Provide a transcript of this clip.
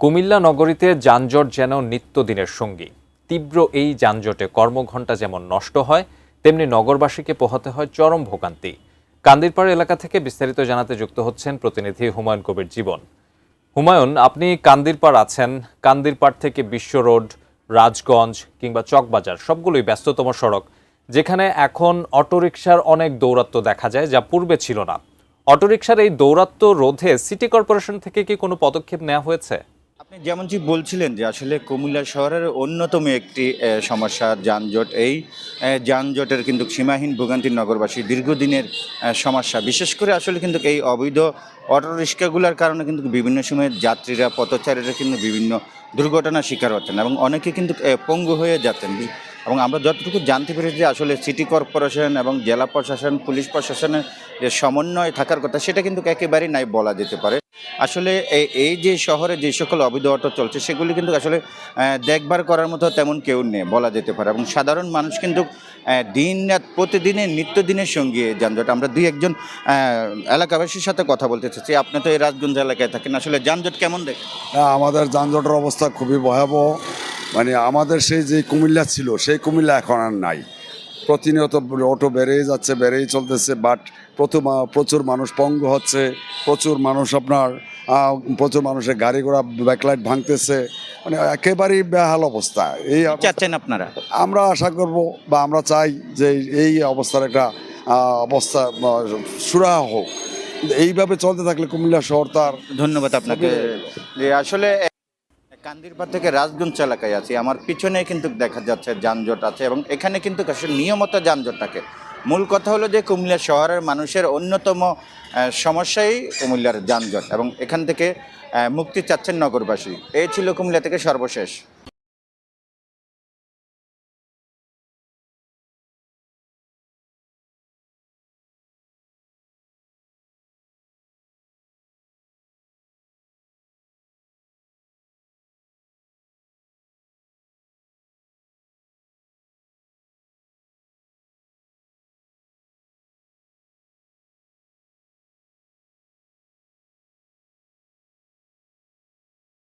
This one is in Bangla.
কুমিল্লা নগরীতে যানজট যেন নিত্যদিনের সঙ্গী। তীব্র এই যানজটে কর্মঘণ্টা যেমন নষ্ট হয়, তেমনি নগরবাসীকে পোহাতে হয় চরম ভোগান্তি। কান্দিরপাড় এলাকা থেকে বিস্তারিত জানাতে যুক্ত হচ্ছেন প্রতিনিধি হুমায়ুন কবির জীবন। হুমায়ুন, আপনি কান্দিরপাড় আছেন। কান্দিরপাড় থেকে বিশ্ব রোড, রাজগঞ্জ কিংবা চকবাজার সবগুলোই ব্যস্ততম সড়ক, যেখানে এখন অটোরিকশার অনেক দৌরাত্ম্য দেখা যায়, যা পূর্বে ছিল না। অটোরিকশার এই দৌরাত্ম্য রোধে সিটি কর্পোরেশন থেকে কি কোনো পদক্ষেপ নেওয়া হয়েছে? আপনি যেমনটি বলছিলেন যে আসলে কুমিল্লা শহরের অন্যতম একটি সমস্যা যানজট। এই যানজটের কিন্তু সীমাহীন ভোগান্তি নগরবাসী দীর্ঘদিনের সমস্যা। বিশেষ করে আসলে কিন্তু এই অবৈধ অটোরিক্সাগুলোর কারণে কিন্তু বিভিন্ন সময়ে যাত্রীরা, পথচারীরা কিন্তু বিভিন্ন দুর্ঘটনার শিকার হচ্ছেন এবং অনেকে কিন্তু পঙ্গু হয়ে যাচ্ছেন। এবং আমরা যতটুকু জানতে পেরেছি যে আসলে সিটি কর্পোরেশন এবং জেলা প্রশাসন, পুলিশ প্রশাসনের যে সমন্বয় থাকার কথা, সেটা কিন্তু একেবারেই নাই বলা যেতে পারে। আসলে এই যে শহরে যে সকল অবৈধ অটো চলছে, সেগুলি কিন্তু আসলে দেখভাল করার মতো তেমন কেউ নেই বলা যেতে পারে। এবং সাধারণ মানুষ কিন্তু দিন রাত প্রতিদিনের নিত্যদিনের সঙ্গী এই যানজট। আমরা দুই একজন এলাকাবাসীর সাথে কথা বলতে চাচ্ছি। আপনি তো এই রাজগঞ্জ এলাকায় থাকেন, আসলে যানজট কেমন দেখেন? আমাদের যানজটের অবস্থা খুবই ভয়াবহ। মানে আমাদের সেই যে কুমিল্লা ছিল, সেই কুমিল্লা এখন আর নাই। প্রতিনিয়ত অটো বেড়েই যাচ্ছে, বেড়েই চলতেছে, বাট প্রচুর মানুষ পঙ্গু হচ্ছে, প্রচুর মানুষ প্রচুর মানুষের গাড়ি ঘোড়া ব্যাকলাইট ভাঙতেছে, মানে একেবারেই বেহাল অবস্থা। চাচ্ছেন আপনারা? আমরা আশা করব বা আমরা চাই যে এই অবস্থার একটা অবস্থা সুরাহা হোক। এইভাবে চলতে থাকলে কুমিল্লা শহর তার। ধন্যবাদ আপনাকে। যে আসলে কান্দিরপাড় থেকে রাজগঞ্জ এলাকায় আছি, আমার পিছনে কিন্তু দেখা যাচ্ছে যানজট আছে এবং এখানে কিন্তু আসলে নিয়মিত যানজট থাকে। মূল কথা হলো যে কুমিল্লা শহরের মানুষের অন্যতম সমস্যাই কুমিল্লার যানজট এবং এখান থেকে মুক্তি চাচ্ছেন নগরবাসী। এই ছিল কুমিল্লা থেকে সর্বশেষ।